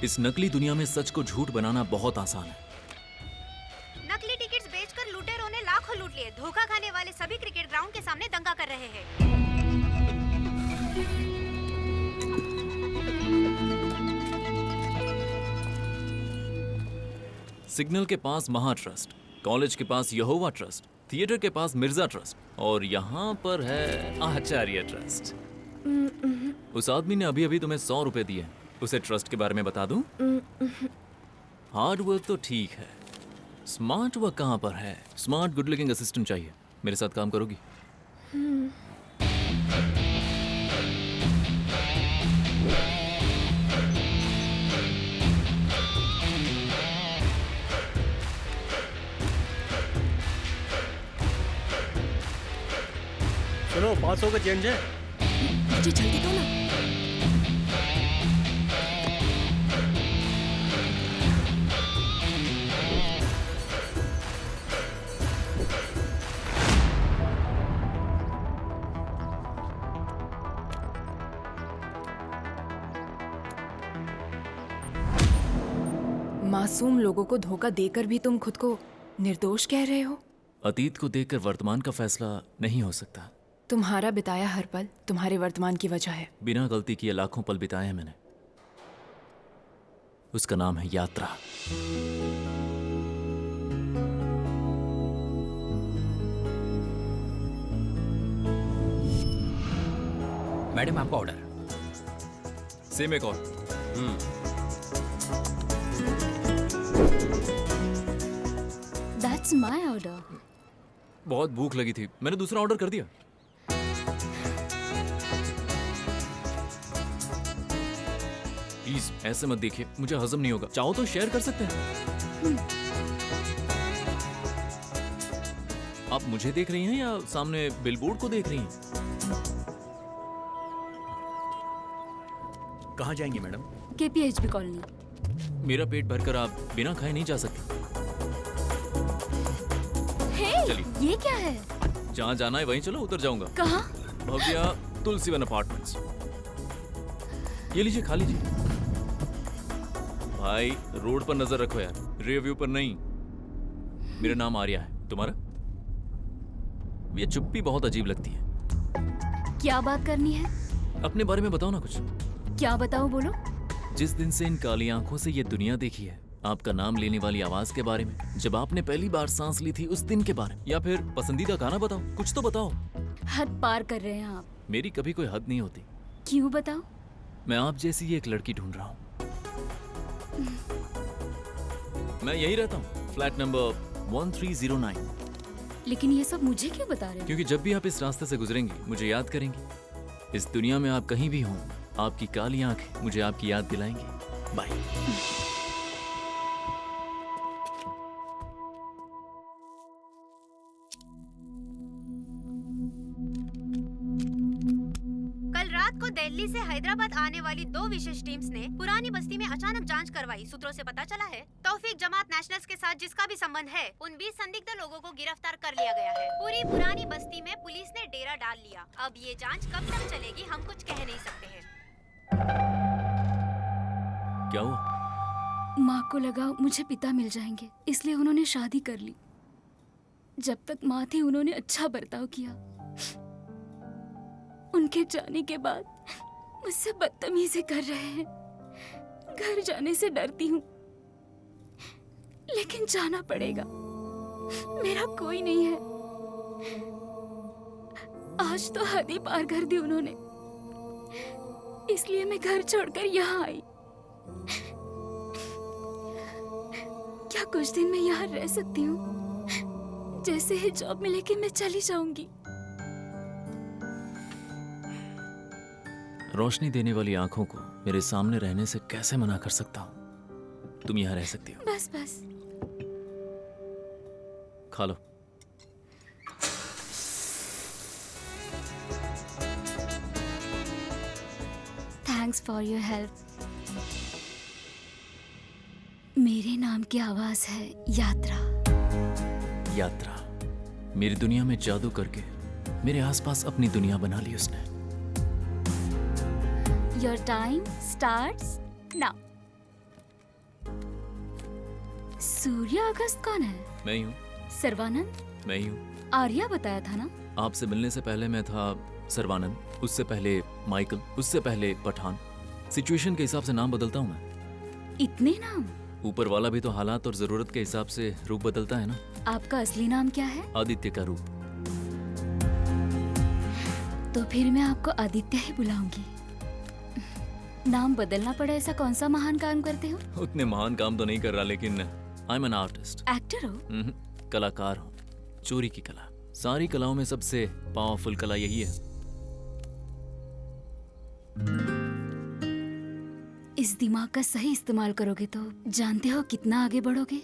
इस नकली दुनिया में सच को झूठ बनाना बहुत आसान है। नकली टिकट्स बेचकर लुटेरों ने लाखों लूट लिए। धोखा खाने वाले सभी क्रिकेट ग्राउंड के सामने दंगा कर रहे हैं। सिग्नल के पास महा ट्रस्ट, कॉलेज के पास यहोवा ट्रस्ट, थिएटर के पास मिर्जा ट्रस्ट और यहाँ पर है आचार्य ट्रस्ट। उस आदमी ने अभी अभी तुम्हें 100 रुपए दिए। उसे ट्रस्ट के बारे में बता दूं? हार्ड वर्क तो ठीक है, स्मार्ट वर्क कहाँ पर है? स्मार्ट गुड लुकिंग असिस्टेंट चाहिए। मेरे साथ काम करोगी? सुनो, 500 का चेंज है। मुझे जल्दी दो ना। मासूम लोगों को धोखा देकर भी तुम खुद को निर्दोष कह रहे हो? अतीत को देखकर वर्तमान का फैसला नहीं हो सकता। तुम्हारा बिताया हर पल तुम्हारे वर्तमान की वजह है। बिना गलती किए लाखों पल बिताए हैं मैंने। उसका नाम है यात्रा। मैडम, आपका ऑर्डर। सेम एक और। That's my order. बहुत भूख लगी थी, मैंने दूसरा ऑर्डर कर दिया। प्लीज ऐसे मत देखिए, मुझे हजम नहीं होगा। चाहो तो शेयर कर सकते हैं। आप मुझे देख रही हैं या सामने बिलबोर्ड को देख रही हैं? कहाँ जाएंगी मैडम? KPHB colony. मेरा पेट भरकर आप बिना खाए नहीं जा सकते। चलिए। ये क्या है? जहाँ जाना है वहीं चलो, उतर जाऊंगा। कहाँ? भव्या तुलसीवन अपार्टमेंट्स। ये लीजिए, खा लीजिए। भाई रोड पर नजर रखो यार, रियर व्यू पर नहीं। मेरा नाम आर्या है, तुम्हारा? ये चुप्पी बहुत अजीब लगती है। क्या बात करनी है? अपने बारे में बताओ ना कुछ। क्या बताऊं, बोलो। जिस दिन से इन काली आंखों से ये दुनिया देखी है, आपका नाम लेने वाली आवाज के बारे में, जब आपने पहली बार सांस ली थी उस दिन के बारे में, या फिर पसंदीदा गाना बताओ, कुछ तो बताओ। हद पार कर रहे हैं आप। मेरी कभी कोई हद नहीं होती। क्यों, बताओ। मैं आप जैसी एक लड़की ढूंढ रहा हूँ। मैं यही रहता हूँ, फ्लैट नंबर 1309। लेकिन ये सब मुझे क्यों बता रहे हो? क्योंकि जब भी आप इस रास्ते से गुजरेंगी मुझे याद करेंगी। इस दुनिया में आप कहीं भी हों, आपकी काली आंखें मुझे आपकी याद दिलाएंगी। बाय। कल रात को दिल्ली से हैदराबाद आने वाली 2 विशेष टीम्स ने पुरानी बस्ती में अचानक जांच करवाई। सूत्रों से पता चला है तौफीक जमात नेशनल्स के साथ जिसका भी संबंध है, उन 20 संदिग्ध लोगों को गिरफ्तार कर लिया गया है। पूरी पुरानी बस्ती में पुलिस ने डेरा डाल लिया। अब ये जांच कब तक चलेगी हम कुछ कह नहीं सकते हैं। क्या हुआ? माँ को लगा मुझे पिता मिल जाएंगे, इसलिए उन्होंने शादी कर ली। जब तक माँ थी उन्होंने अच्छा बर्ताव किया। उनके जाने के बाद मुझसे बदतमीजी कर रहे हैं। घर जाने से डरती हूँ, लेकिन जाना पड़ेगा। मेरा कोई नहीं है। आज तो हद ही पार कर दी उन्होंने, इसलिए मैं घर छोड़कर यहाँ आई। क्या कुछ दिन मैं यहाँ रह सकती हूँ? जैसे ही जॉब मिलेगी मैं चली जाऊंगी। रोशनी देने वाली आंखों को मेरे सामने रहने से कैसे मना कर सकता हूँ? तुम यहाँ रह सकती हो। बस बस। खा लो। Thanks for your help. मेरे नाम की आवाज है यात्रा। यात्रा। मेरी दुनिया में जादू करके मेरे आसपास अपनी दुनिया बना ली उसने। Your time starts now. सूर्य अगस्त कौन है? मैं ही हूँ। सर्वानंद? मैं ही हूँ। आर्या बताया था ना? आपसे मिलने से पहले मैं था सर्वानंद, उससे पहले माइकल, उससे पहले पठान। सिचुएशन के हिसाब से नाम बदलता हूँ मैं। इतने नाम? ऊपर वाला भी तो हालात और जरूरत के हिसाब से रूप बदलता है ना। आपका असली नाम क्या है? आदित्य का रूप। तो फिर मैं आपको आदित्य ही बुलाऊंगी। नाम बदलना पड़ा ऐसा कौन सा महान काम करते हो? उतने महान काम तो नहीं कर रहा, लेकिन I am an artist. Actor हो? कलाकार हूँ। चोरी की कला। सारी कलाओं में सबसे पावरफुल कला यही है। इस दिमाग का सही इस्तेमाल करोगे तो जानते हो कितना आगे बढ़ोगे।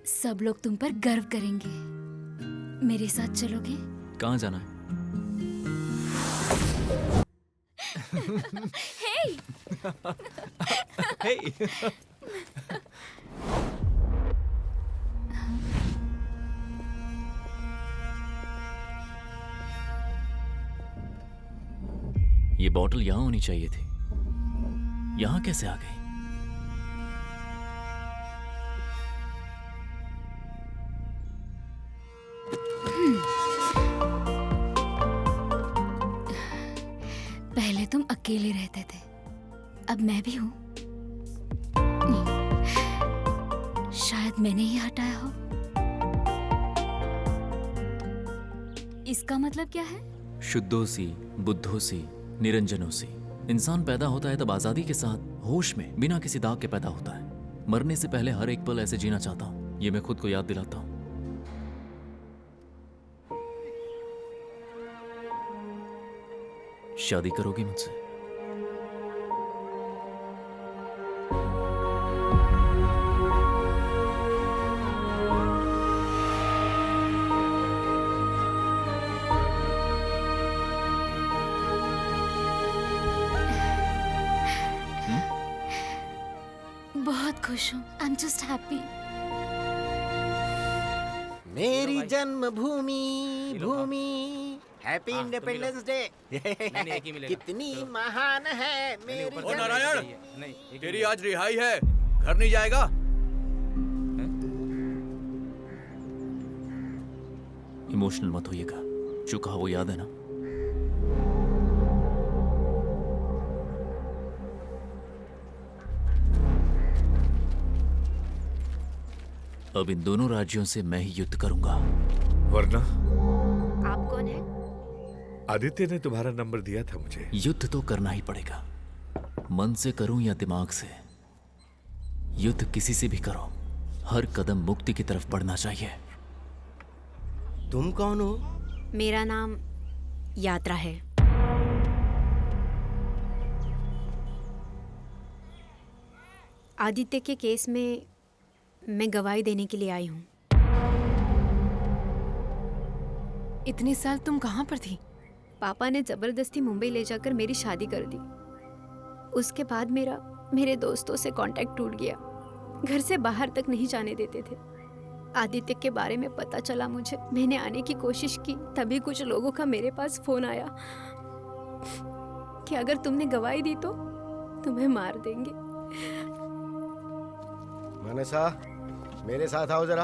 सब लोग तुम पर गर्व करेंगे। मेरे साथ चलोगे? कहाँ जाना है? हे! Hey! ये बॉटल यहाँ होनी चाहिए थी। यहाँ कैसे आ गई? पहले तुम अकेले रहते थे, अब मैं भी हूँ। शायद मैंने ही हटाया हो। इसका मतलब क्या है? शुद्धोसी, बुद्धोसी, निरंजनोसी। इंसान पैदा होता है तब आजादी के साथ, होश में, बिना किसी दाग के पैदा होता है। मरने से पहले हर एक पल ऐसे जीना चाहता हूँ। ये मैं खुद को याद दिलाता हूँ। शादी करोगी मुझसे? बहुत खुश हूँ। I am just happy. मेरी जन्मभूमि भूमि। Happy independence day. कितनी महान है मेरी ओ नारायण, जन्मभूमि। तेरी आज रिहाई है, घर नहीं जाएगा? इमोशनल मत होइएगा, जो कहा वो याद है ना? अब इन दोनों राज्यों से मैं ही युद्ध करूंगा। वरना आप कौन है? आदित्य ने तुम्हारा नंबर दिया था मुझे। युद्ध तो करना ही पड़ेगा। मन से करूं या दिमाग से, युद्ध किसी से भी करो, हर कदम मुक्ति की तरफ बढ़ना चाहिए। तुम कौन हो? मेरा नाम यात्रा है। आदित्य के केस में मैं गवाही देने के लिए आई हूँ। इतने साल तुम कहाँ पर थी? पापा ने जबरदस्ती मुंबई ले जाकर मेरी शादी कर दी। उसके बाद मेरे दोस्तों से कांटेक्ट टूट गया। घर से बाहर तक नहीं जाने देते थे। आदित्य के बारे में पता चला मुझे। मैंने आने की कोशिश की, तभी कुछ लोगों का मेरे पास फोन आया कि अगर तुमने गवाही दी तो तुम्हें मार देंगे। मनसा, मेरे साथ आओ जरा।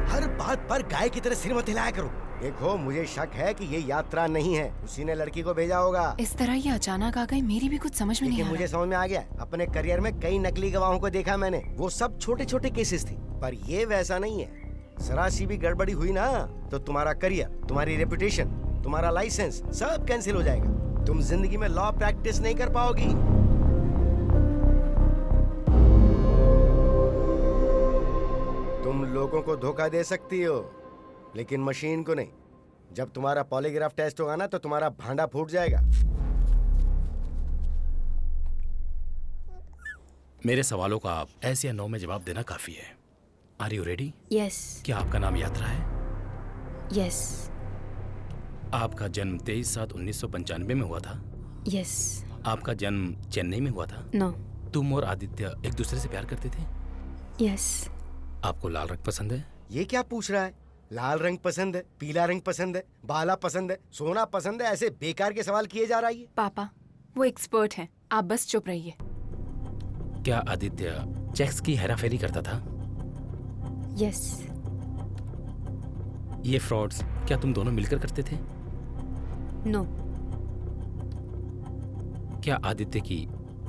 हर बात पर गाय की तरह सिर मत हिलाया करो। देखो, मुझे शक है कि ये यात्रा नहीं है, उसी ने लड़की को भेजा होगा। इस तरह ये अचानक आ गई, मेरी भी कुछ समझ में नहीं लेकिन आ मुझे रहा। समझ में आ गया। अपने करियर में कई नकली गवाहों को देखा मैंने। वो सब छोटे छोटे केसेस थी, पर ये वैसा नहीं है। जरा सी भी गड़बड़ी हुई ना तो तुम्हारा करियर, तुम्हारी रेपुटेशन, तुम्हारा लाइसेंस सब कैंसिल हो जाएगा। तुम जिंदगी में लॉ प्रैक्टिस नहीं कर पाओगी। तुम लोगों को धोखा दे सकती हो, लेकिन मशीन को नहीं। जब तुम्हारा पॉलीग्राफ टेस्ट होगा ना तो तुम्हारा भांडा फूट जाएगा। मेरे सवालों का आप ऐसे या नो में जवाब देना काफी है। Are you ready? यस क्या आपका नाम यात्रा है? यस आपका जन्म 23/7/1995 में हुआ था? यस। आपका जन्म चेन्नई में हुआ था? नो। तुम और आदित्य एक दूसरे से प्यार करते थे? यस। आपको लाल रंग पसंद है? ये क्या पूछ रहा है? लाल रंग पसंद है, पीला रंग पसंद है, बाला पसंद है, सोना पसंद है, ऐसे बेकार के सवाल किए जा रहा है। पापा, वो एक्सपर्ट हैं, आप बस चुप रहिए। क्या आदित्य चेक्स की हेराफेरी करता था? यस। ये फ्रॉड्स क्या तुम दोनों मिलकर करते थे? नो। क्या आदित्य की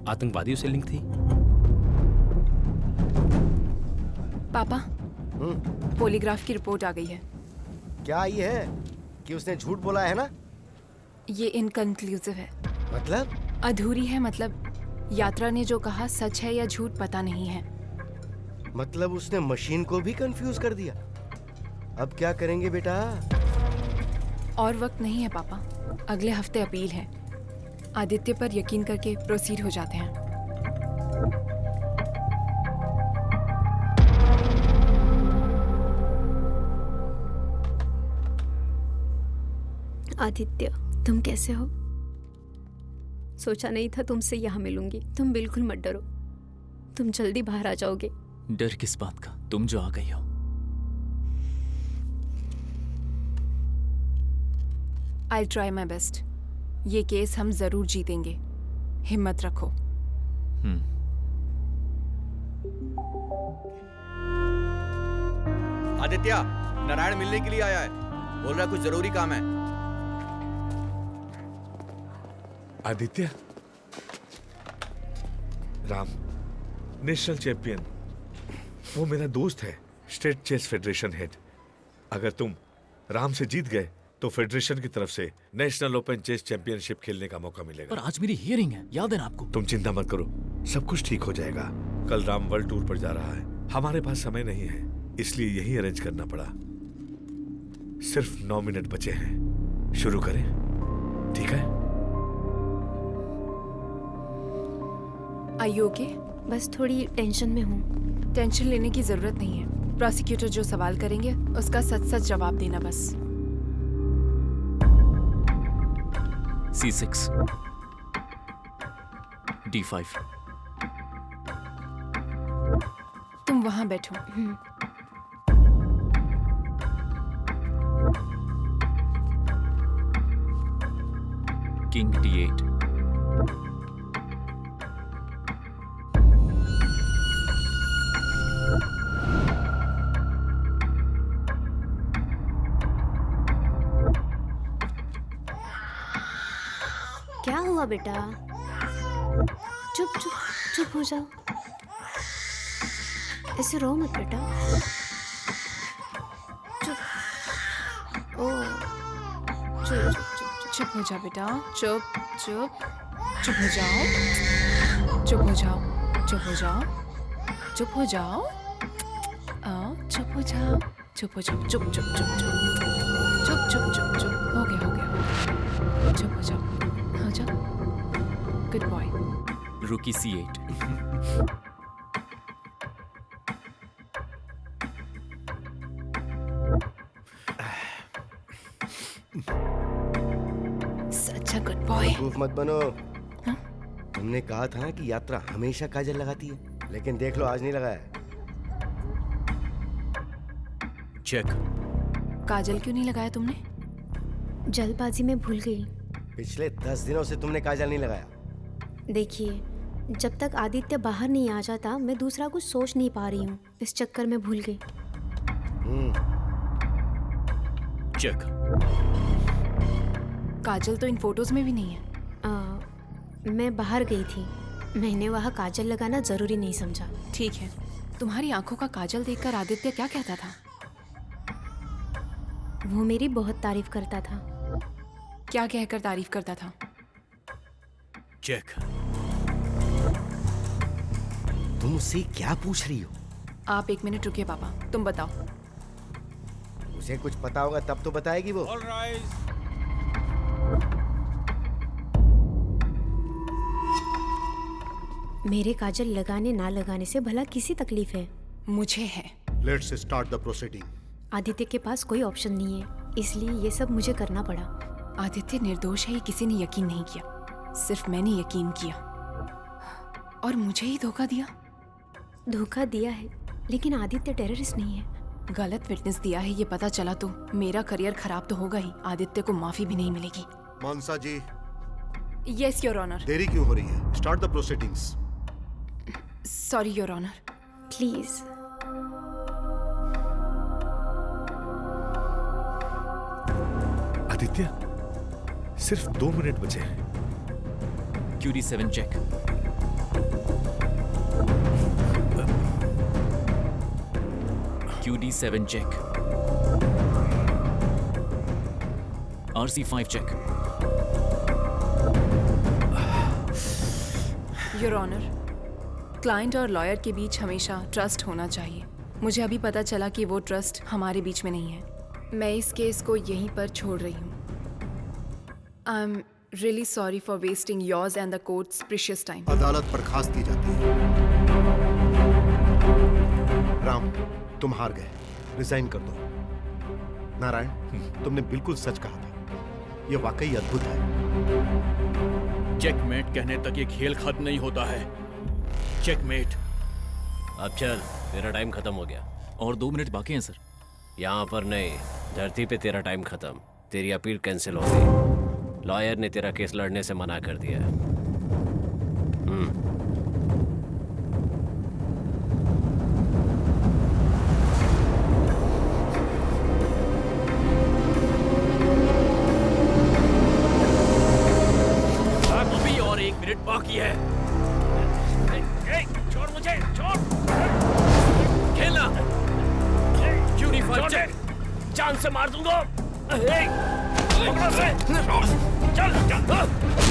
आतंकवादियों से लिंक थी? पापा, पॉलीग्राफ की रिपोर्ट आ गई है। क्या ये है कि उसने झूठ बोला है ना? ये इनकंक्लूसिव है, मतलब? अधूरी है। मतलब यात्रा ने जो कहा सच है या झूठ पता नहीं है। मतलब उसने मशीन को भी कंफ्यूज कर दिया। अब क्या करेंगे बेटा? और वक्त नहीं है पापा, अगले हफ्ते अपील है। आदित्य पर यकीन करके प्रोसीड हो जाते हैं। आदित्य, तुम कैसे हो? सोचा नहीं था तुमसे यहाँ मिलूंगी। तुम बिल्कुल मत डरो, तुम जल्दी बाहर आ जाओगे। डर किस बात का? तुम जो आ गई हो। I'll try my best। ये केस हम जरूर जीतेंगे, हिम्मत रखो। आदित्य, नारायण मिलने के लिए आया है। बोल रहा कुछ जरूरी काम है। आदित्य, राम नेशनल चैंपियन, वो मेरा दोस्त है, स्टेट चेस फेडरेशन हेड। अगर तुम राम से जीत गए तो फेडरेशन की तरफ से नेशनल ओपन चेस चैंपियनशिप खेलने का मौका मिलेगा। पर आज मेरी हियरिंग है, याद है ना आपको? तुम चिंता मत करो, सब कुछ ठीक हो जाएगा। कल राम वर्ल्ड टूर पर जा रहा है, हमारे पास समय नहीं है, इसलिए यही अरेंज करना पड़ा। सिर्फ 9 मिनट बचे हैं, शुरू करें? ठीक है? Are you okay? बस थोड़ी टेंशन में हूँ। टेंशन लेने की जरूरत नहीं है। प्रोसिक्यूटर जो सवाल करेंगे उसका सच सच जवाब देना बस। C6 D5। तुम वहां बैठो। King D8। क्या हुआ बेटा? चुप चुप चुप हो जाओ, ऐसे रो मत बेटा। चुप। ओ, चुप चुप चुप हो जा बेटा, चुप चुप चुप हो जाओ, चुप हो जाओ, चुप हो जाओ, चुप हो जाओ, आओ चुप हो जाओ, चुप हो जाओ, चुप चुप चुप चुप चुप चुप चुप चुप हो गया हो गया, चुप हो जाओ, हो जाओ, गुड बॉय। रुकी C8। Such a good boy. बेवकूफ मत बनो। तुमने कहा था कि यात्रा हमेशा काजल लगाती है, लेकिन देख लो आज नहीं लगाया। चेक। काजल क्यों नहीं लगाया तुमने? जल्दबाजी में भूल गई। पिछले 10 दिनों से तुमने काजल नहीं लगाया। देखिए, जब तक आदित्य बाहर नहीं आ जाता मैं दूसरा कुछ सोच नहीं पा रही हूँ, इस चक्कर में भूल गई। चेक। काजल तो इन फोटोज में भी नहीं है। मैं बाहर गई थी, मैंने वहाँ काजल लगाना जरूरी नहीं समझा। ठीक है, तुम्हारी आंखों का काजल देखकर आदित्य क्या कहता था? वो मेरी बहुत तारीफ करता था। क्या कहकर तारीफ करता था? चेक। तुम मुझसे क्या पूछ रही हो? आप 1 मिनट रुकिए पापा, तुम बताओ। उसे कुछ पता होगा तब तो बताएगी वो। मेरे काजल लगाने ना लगाने से भला किसी तकलीफ है? मुझे है। Let's start the proceeding. Aditya के पास कोई ऑप्शन नहीं है, इसलिए ये सब मुझे करना पड़ा। आदित्य निर्दोष है ये किसी ने यकीन नहीं किया, सिर्फ मैंने यकीन किया और मुझे ही धोखा दिया। धोखा दिया है, लेकिन आदित्य टेररिस्ट नहीं है। गलत विटनेस दिया है ये पता चला तो मेरा करियर खराब तो होगा ही, आदित्य को माफी भी नहीं मिलेगी। Mansa ji, yes your honour. देरी क्यों हो रही है? Start the proceedings. Sorry your honour. Please. Aditya, सिर्फ 2 मिनट बचे हैं। QD7 check. QD7 check. RC5 check. Your honour, client और लॉयर के बीच हमेशा ट्रस्ट होना चाहिए। मुझे अभी पता चला कि वो ट्रस्ट हमारे बीच में नहीं है। मैं इस केस को यहीं पर छोड़ रही हूँ। I am really sorry for wasting yours and the courts precious time. अदालत बर्खास्त की जाती है। राम, तुम हार गए, रिजाइन कर दो। नारायण, तुमने बिल्कुल सच कहा था, यह वाकई अद्भुत है। चेकमेट कहने तक ये खेल खत्म नहीं होता है। चेकमेट। अब चल, तेरा टाइम खत्म हो गया। और 2 मिनट बाकी हैं सर। यहाँ पर नहीं, धरती पे तेरा टाइम खत्म। तेरी अपील कैंसिल हो गई। लॉयर ने तेरा केस लड़ने से मना कर दिया। अभी और 1 मिनट बाकी है। छोड़ मुझे, छोड़। खेलना। QD5 check. जान से मार दूंगा। पकड़ो से। चल, चल।